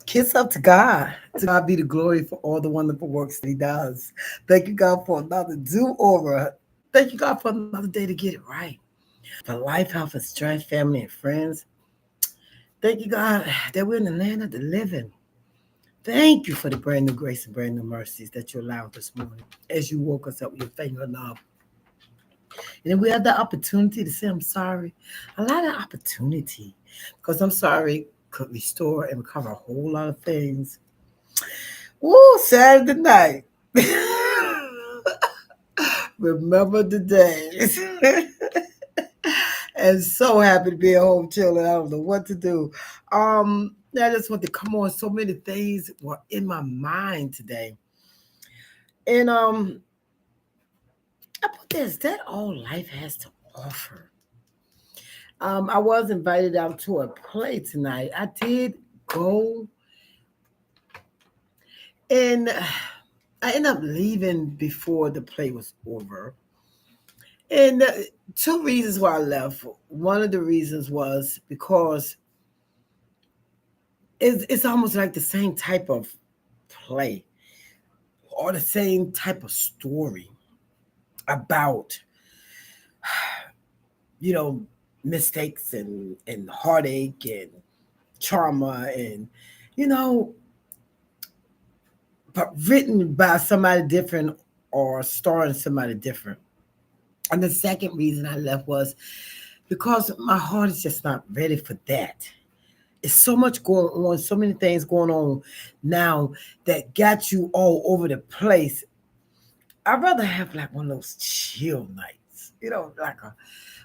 Kiss up to God. To God be the glory for all the wonderful works that He does. Thank you, God, for another do over. Thank you, God, for another day to get it right. For life, health, and strength, family, and friends. Thank you, God, that we're in the land of the living. Thank you for the brand new grace and brand new mercies that you allowed this morning as you woke us up with your finger of love. And then we have the opportunity to say, I'm sorry. A lot of opportunity because I'm sorry could restore and recover a whole lot of things. Woo, Saturday night. Remember the days. And so happy to be at home chilling. I don't know what to do. I just want to come on. So many things were in my mind today. And I put this that all life has to offer. I was invited out to a play tonight. I did go, and I ended up leaving before the play was over. And two reasons why I left. One of the reasons was because it's almost like the same type of play or the same type of story about, you know, mistakes and heartache and trauma and, you know, but written by somebody different or starring somebody different. And the second reason I left was because my heart is just not ready for that. It's so much going on, so many things going on now that got you all over the place. I'd rather have like one of those chill nights, like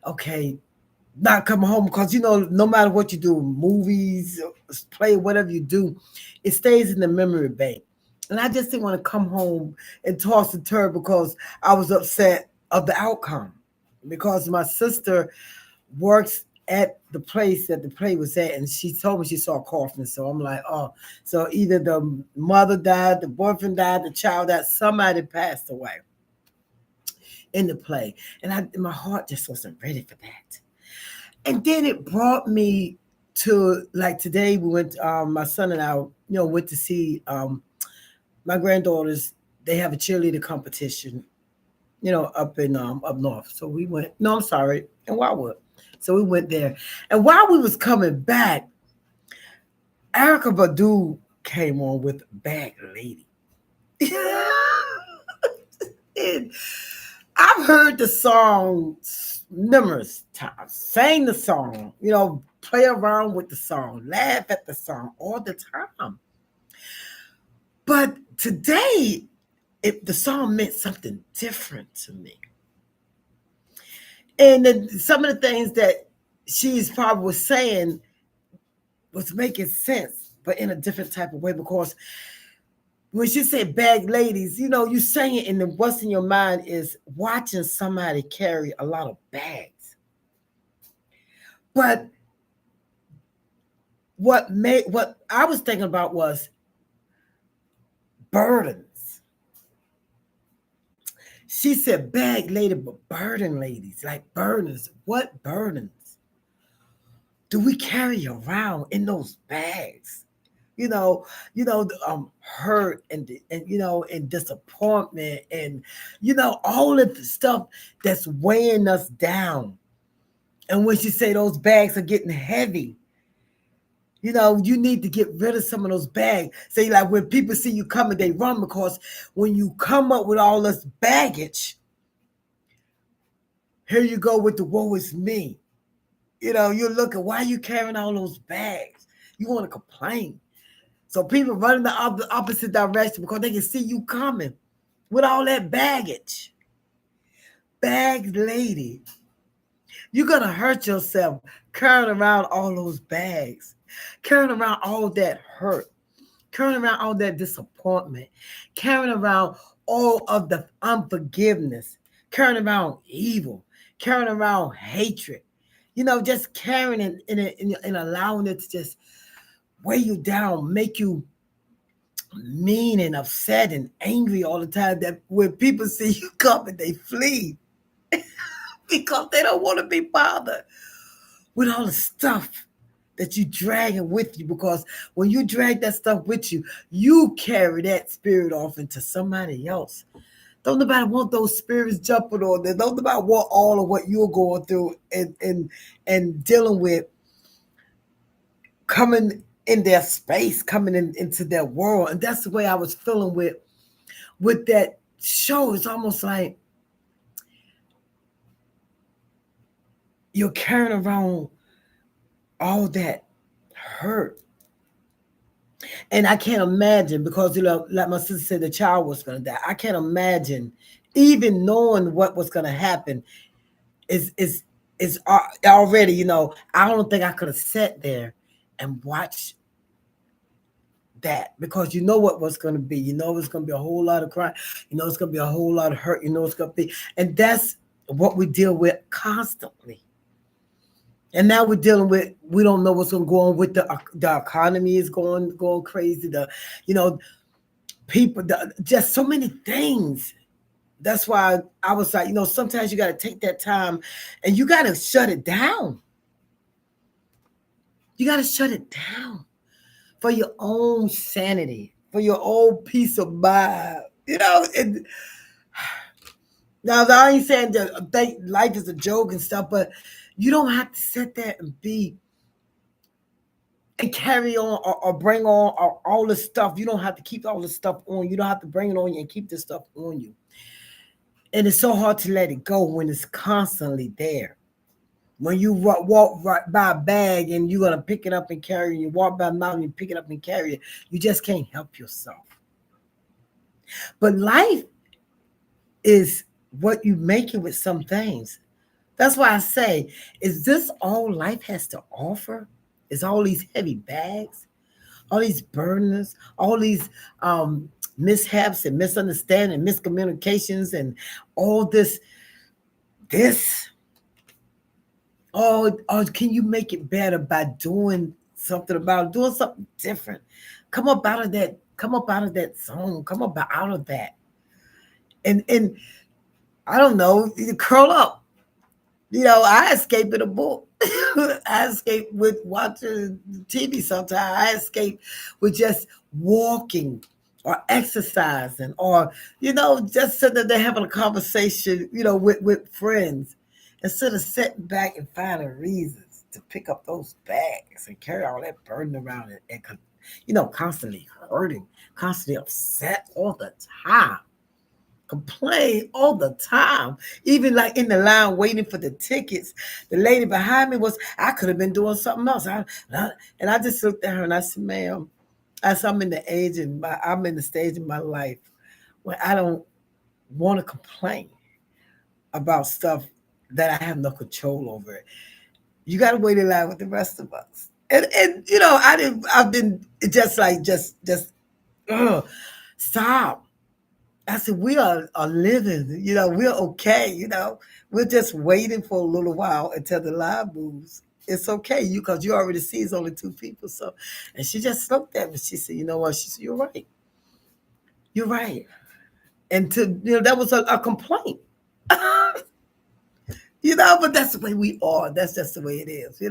okay, not come home because no matter what you do, movies, play, whatever you do, it stays in the memory bank. And I just didn't want to come home and toss a turd because I was upset of the outcome. Because my sister works at the place that the play was at, and she told me she saw coughing. So I'm like, oh, so either the mother died, the boyfriend died, the child died, somebody passed away in the play, and my heart just wasn't ready for that. And then it brought me to like today we went. My son and I, went to see my granddaughters. They have a cheerleader competition, up in up north. So we went. No, I'm sorry, in Wildwood. So we went there, and while we was coming back, Erica Badu came on with Bag Lady. And I've heard the song numerous times, sang the song, play around with the song, laugh at the song all the time. But today, the song meant something different to me. And some of the things that she's probably was saying was making sense, but in a different type of way because when she said bag ladies, you saying it and then what's in your mind is watching somebody carry a lot of bags. But what I was thinking about was burdens. She said bag lady, but burden ladies, like burdens. What burdens do we carry around in those bags? Hurt and disappointment and all of the stuff that's weighing us down. And when she say those bags are getting heavy, you need to get rid of some of those bags. Say like when people see you coming, they run because when you come up with all this baggage, here you go with the woe is me. You're looking, why are you carrying all those bags? You want to complain. So people run in the opposite direction because they can see you coming with all that baggage. Bags lady, you're going to hurt yourself carrying around all those bags, carrying around all that hurt, carrying around all that disappointment, carrying around all of the unforgiveness, carrying around evil, carrying around hatred, just carrying it and allowing it to just weigh you down, make you mean and upset and angry all the time that when people see you coming, they flee because they don't want to be bothered with all the stuff that you drag it with you, because when you drag that stuff with you, you carry that spirit off into somebody else. Don't nobody want those spirits jumping on there. Don't nobody want all of what you're going through and dealing with coming in their space, coming into their world. And that's the way I was feeling with that show. It's almost like you're carrying around all that hurt. And I can't imagine, because like my sister said, the child was gonna die. I can't imagine even knowing what was gonna happen is already, I don't think I could have sat there and watched that, because you know what was going to be. You know it's going to be a whole lot of crying. You know it's going to be a whole lot of hurt. You know it's going to be, and that's what we deal with constantly. And now we're dealing with, we don't know what's going to go on with the economy is going crazy. You know, people, just so many things. That's why I was like, sometimes you got to take that time and you got to shut it down. You got to shut it down for your own sanity, for your own peace of mind. And now I ain't saying that think life is a joke and stuff, but you don't have to sit there and be and carry on or bring on all this stuff. You don't have to keep all this stuff on. You don't have to bring it on you and keep this stuff on you. And it's so hard to let it go when it's constantly there. When you walk right by a bag and you're gonna pick it up and carry it, you walk by a mountain, you pick it up and carry it. You just can't help yourself. But life is what you make it with some things. That's why I say, is this all life has to offer? Is all these heavy bags, all these burdens, all these mishaps and misunderstanding, miscommunications, and all this, or can you make it better by doing something about it, doing something different? Come up out of that. Come up out of that zone. Come up out of that. And I don't know. You curl up. I escape in a book. I escape with watching TV sometimes. I escape with just walking or exercising, or just sitting there having a conversation, with friends, instead of sitting back and finding reasons to pick up those bags and carry all that burden around it, and constantly hurting, constantly upset all the time, complain all the time. Even like in the line waiting for the tickets, the lady behind me I could have been doing something else. And I just looked at her and I said, ma'am, I'm in I'm in the stage in my life where I don't want to complain about stuff that I have no control over it. You got to wait in line with the rest of us. And I've been just stop. I said, we are living, we're okay, we're just waiting for a little while until the line moves. It's okay, because you already see it's only two people. So, and she just looked at me. She said, you know what? She said, you're right. You're right. And that was a complaint. But that's the way we are. That's just the way it is,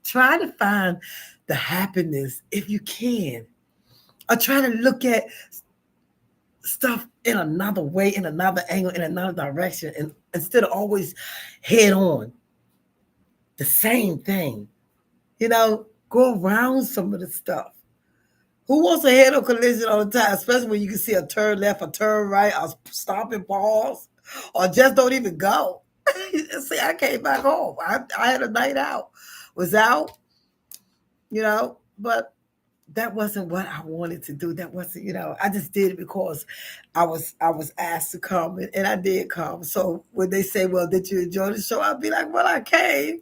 Try to find the happiness if you can. Or try to look at stuff in another way, in another angle, in another direction, and instead of always head on the same thing. Go around some of the stuff. Who wants a head-on collision all the time, especially when you can see a turn left, a turn right, a stop and pause, or just don't even go? See, I came back home. I had a night out, was out, but that wasn't what I wanted to do. That wasn't, I just did it because I was asked to come, and I did come. So when they say, well, did you enjoy the show? I'll be like, well, I came.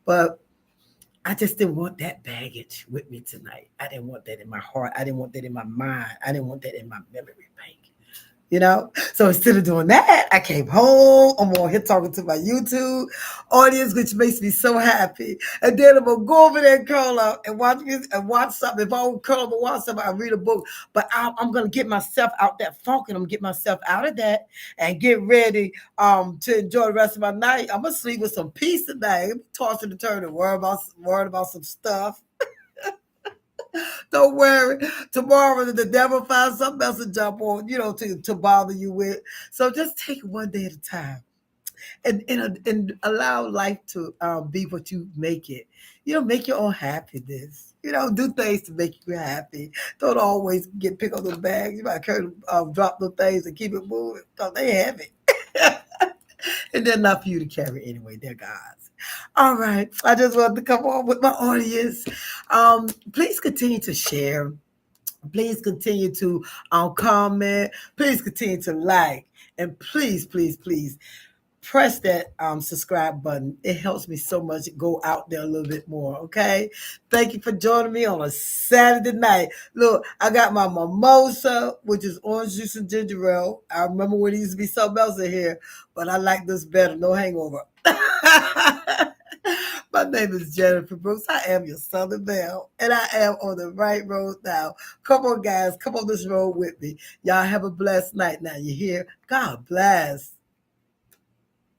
But I just didn't want that baggage with me tonight. I didn't want that in my heart. I didn't want that in my mind. I didn't want that in my memory bank. you know. So instead of doing that, I came home. I'm on here talking to my YouTube audience, which makes me so happy. And then I'm gonna go over there and curl up and watch music and watch something. If I don't curl up and watch something, I read a book. But I'm gonna get myself out that funk, and I'm gonna get myself out of that and get ready to enjoy the rest of my night. I'm gonna sleep with some peace tonight. Tossing and turning, worried about some stuff. Don't worry. Tomorrow the devil finds something else to jump on, to bother you with. So just take it one day at a time, and allow life to be what you make it. Make your own happiness. Do things to make you happy. Don't always pick on those bags. You might drop those things and keep it moving because they heavy. And they're not for you to carry anyway. They're God's. All right. I just wanted to come on with my audience. Please continue to share. Please continue to comment. Please continue to like. And please, please, please press that subscribe button. It helps me so much go out there a little bit more. Okay. Thank you for joining me on a Saturday night. Look, I got my mimosa, which is orange juice and ginger ale. I remember when it used to be something else in here, but I like this better. No hangover. My name is Jennifer Brooks. I am your Southern Belle, and I am on the right road now. Come on, guys. Come on this road with me. Y'all have a blessed night now. You hear? God bless.